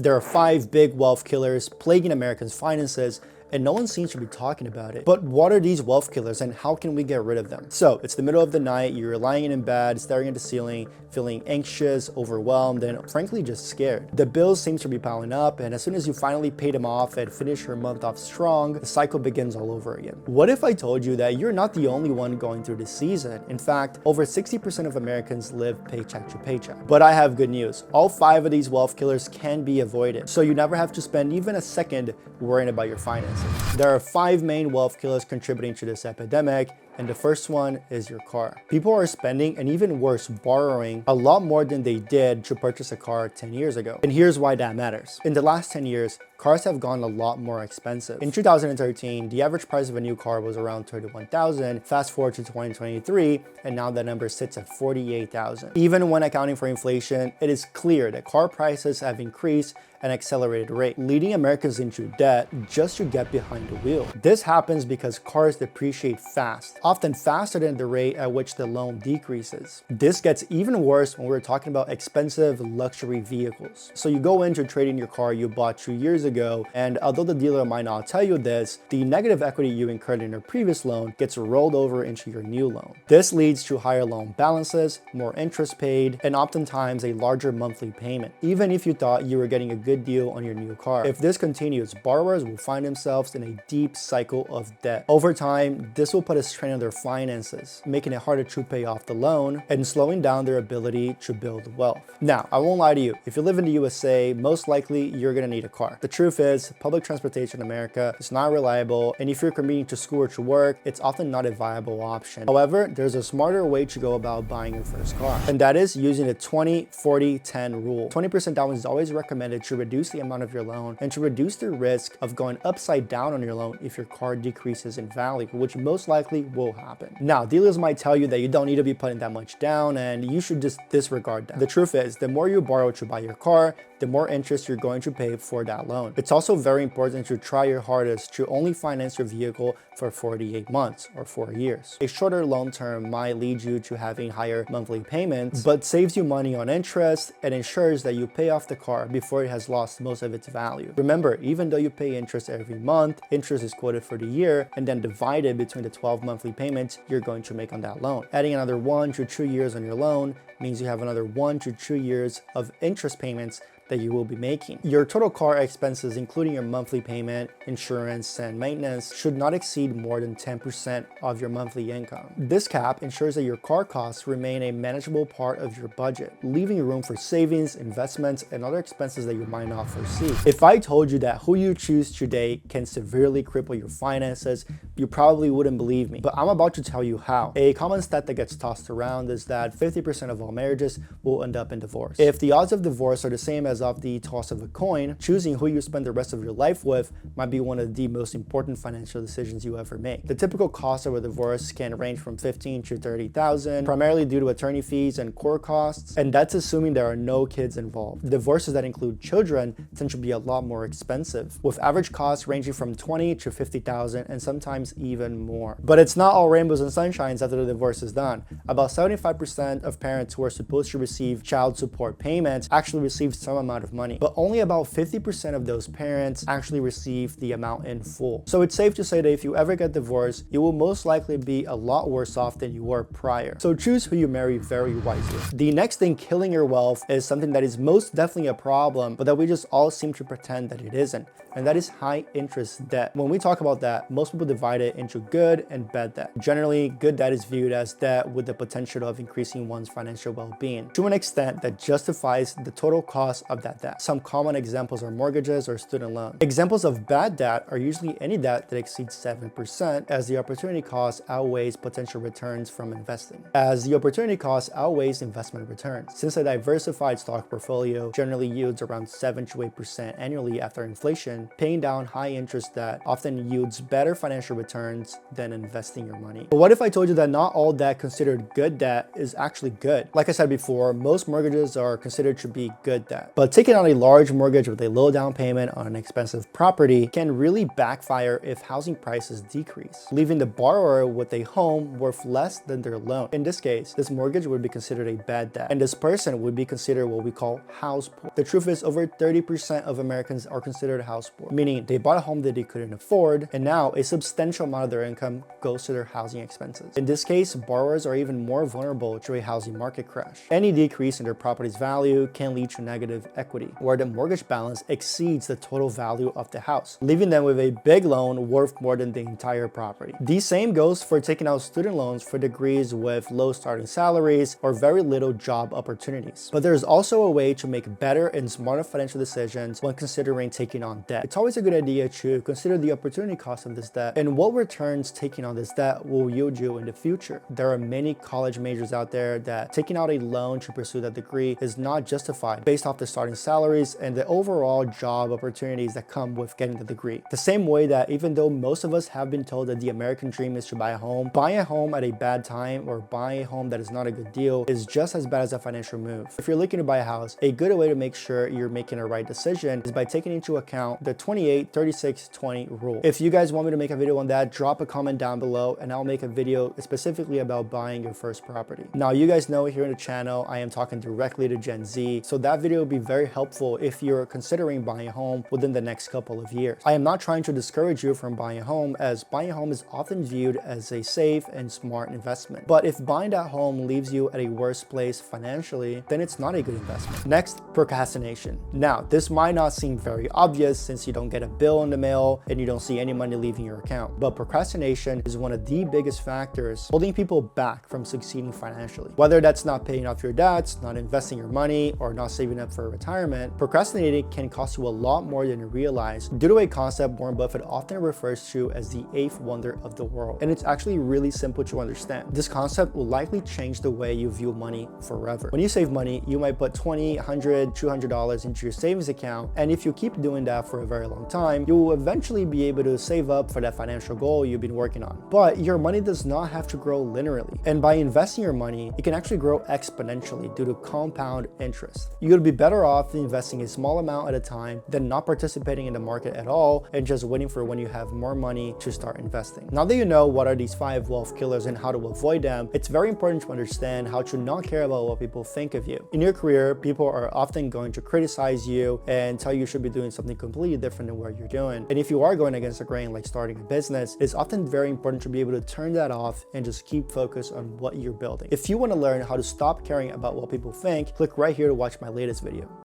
There are 5 big wealth killers plaguing Americans' finances, and no one seems to be talking about it. But what are these wealth killers and how can we get rid of them? So it's the middle of the night, you're lying in bed, staring at the ceiling, feeling anxious, overwhelmed, and frankly just scared. The bills seem to be piling up, and as soon as you finally pay them off and finish your month off strong, the cycle begins all over again. What if I told you that you're not the only one going through this season? In fact, over 60% of Americans live paycheck to paycheck. But I have good news. All 5 of these wealth killers can be avoided, so you never have to spend even a second worrying about your finances. There are 5 main wealth killers contributing to this epidemic, and the first one is your car. People are spending, and even worse, borrowing a lot more than they did to purchase a car 10 years ago. And here's why that matters. In the last 10 years, cars have gone a lot more expensive. In 2013, the average price of a new car was around $31,000. Fast forward to 2023, and now that number sits at $48,000. Even when accounting for inflation, it is clear that car prices have increased at an accelerated rate, leading Americans into debt just to get behind the wheel. This happens because cars depreciate fast, often faster than the rate at which the loan decreases. This gets even worse when we're talking about expensive luxury vehicles. So you go into trading your car you bought 2 years ago, and although the dealer might not tell you this, the negative equity you incurred in your previous loan gets rolled over into your new loan. This leads to higher loan balances, more interest paid, and oftentimes a larger monthly payment, even if you thought you were getting a good deal on your new car. If this continues, borrowers will find themselves in a deep cycle of debt. Over time, this will put a strain on their finances, making it harder to pay off the loan and slowing down their ability to build wealth. Now, I won't lie to you, if you live in the USA, most likely you're gonna need a car. The truth is, public transportation in America is not reliable, and if you're commuting to school or to work, it's often not a viable option. However, there's a smarter way to go about buying your first car, and that is using the 20-40-10 rule. 20% down is always recommended to reduce the amount of your loan and to reduce the risk of going upside down on your loan if your car decreases in value, which most likely will happen. Now, dealers might tell you that you don't need to be putting that much down and you should just disregard that. The truth is, the more you borrow to buy your car, the more interest you're going to pay for that loan. It's also very important to try your hardest to only finance your vehicle for 48 months or 4 years. A shorter loan term might lead you to having higher monthly payments, but saves you money on interest and ensures that you pay off the car before it has lost most of its value. Remember, even though you pay interest every month, interest is quoted for the year and then divided between the 12 monthly payments you're going to make on that loan. Adding another 1 to 2 years on your loan means you have another 1 to 2 years of interest payments that you will be making. Your total car expenses, including your monthly payment, insurance, and maintenance, should not exceed more than 10% of your monthly income. This cap ensures that your car costs remain a manageable part of your budget, leaving room for savings, investments, and other expenses that you might not foresee. If I told you that who you choose today can severely cripple your finances, you probably wouldn't believe me, but I'm about to tell you how. A common stat that gets tossed around is that 50% of all marriages will end up in divorce. If the odds of divorce are the same as of the toss of a coin, choosing who you spend the rest of your life with might be one of the most important financial decisions you ever make. The typical cost of a divorce can range from $15,000 to $30,000, primarily due to attorney fees and court costs, and that's assuming there are no kids involved. Divorces that include children tend to be a lot more expensive, with average costs ranging from $20,000 to $50,000 and sometimes even more. But it's not all rainbows and sunshines after the divorce is done. About 75% of parents who are supposed to receive child support payments actually receive some amount of money, but only about 50% of those parents actually receive the amount in full. So it's safe to say that if you ever get divorced, you will most likely be a lot worse off than you were prior. So choose who you marry very wisely. The next thing killing your wealth is something that is most definitely a problem, but that we just all seem to pretend that it isn't, and that is high interest debt. When we talk about that, most people divide it into good and bad debt. Generally, good debt is viewed as debt with the potential of increasing one's financial well-being to an extent that justifies the total cost of that debt. Some common examples are mortgages or student loans. Examples of bad debt are usually any debt that exceeds 7%, as the opportunity cost outweighs potential returns from investing. As the opportunity cost outweighs investment returns. Since a diversified stock portfolio generally yields around 7 to 8% annually after inflation, paying down high interest debt often yields better financial returns than investing your money. But what if I told you that not all debt considered good debt is actually good? Like I said before, most mortgages are considered to be good debt. But taking out a large mortgage with a low down payment on an expensive property can really backfire if housing prices decrease, leaving the borrower with a home worth less than their loan. In this case, this mortgage would be considered a bad debt, and this person would be considered what we call house poor. The truth is, over 30% of Americans are considered house poor, meaning they bought a home that they couldn't afford, and now a substantial amount of their income goes to their housing expenses. In this case, borrowers are even more vulnerable to a housing market crash. Any decrease in their property's value can lead to negative equity, where the mortgage balance exceeds the total value of the house, leaving them with a big loan worth more than the entire property. The same goes for taking out student loans for degrees with low starting salaries or very little job opportunities. But there's also a way to make better and smarter financial decisions when considering taking on debt. It's always a good idea to consider the opportunity cost of this debt and what returns taking on this debt will yield you in the future. There are many college majors out there that taking out a loan to pursue that degree is not justified based off the starting salaries and the overall job opportunities that come with getting the degree. The same way that even though most of us have been told that the American dream is to buy a home, buying a home at a bad time or buying a home that is not a good deal is just as bad as a financial move. If you're looking to buy a house, a good way to make sure you're making a right decision is by taking into account the 28-36-20 rule. If you guys want me to make a video on that, drop a comment down below and I'll make a video specifically about buying your first property. Now, you guys know here in the channel, I am talking directly to Gen Z, so that video will be very helpful if you're considering buying a home within the next couple of years. I am not trying to discourage you from buying a home, as buying a home is often viewed as a safe and smart investment. But if buying that home leaves you at a worse place financially, then it's not a good investment. Next, procrastination. Now, this might not seem very obvious since you don't get a bill in the mail and you don't see any money leaving your account, but procrastination is one of the biggest factors holding people back from succeeding financially. Whether that's not paying off your debts, not investing your money, or not saving up for retirement, procrastinating can cost you a lot more than you realize due to a concept Warren Buffett often refers to as the eighth wonder of the world. And it's actually really simple to understand. This concept will likely change the way you view money forever. When you save money, you might put $20, $100, $200 into your savings account, and if you keep doing that for a very long time, you will eventually be able to save up for that financial goal you've been working on. But your money does not have to grow linearly, and by investing your money, it can actually grow exponentially due to compound interest. You'll be better off investing a small amount at a time than not participating in the market at all and just waiting for when you have more money to start investing. Now that you know what are these 5 wealth killers and how to avoid them, it's very important to understand how to not care about what people think of you. In your career, people are often going to criticize you and tell you should be doing something completely different than what you're doing. And if you are going against the grain, like starting a business, it's often very important to be able to turn that off and just keep focused on what you're building. If you want to learn how to stop caring about what people think, click right here to watch my latest video.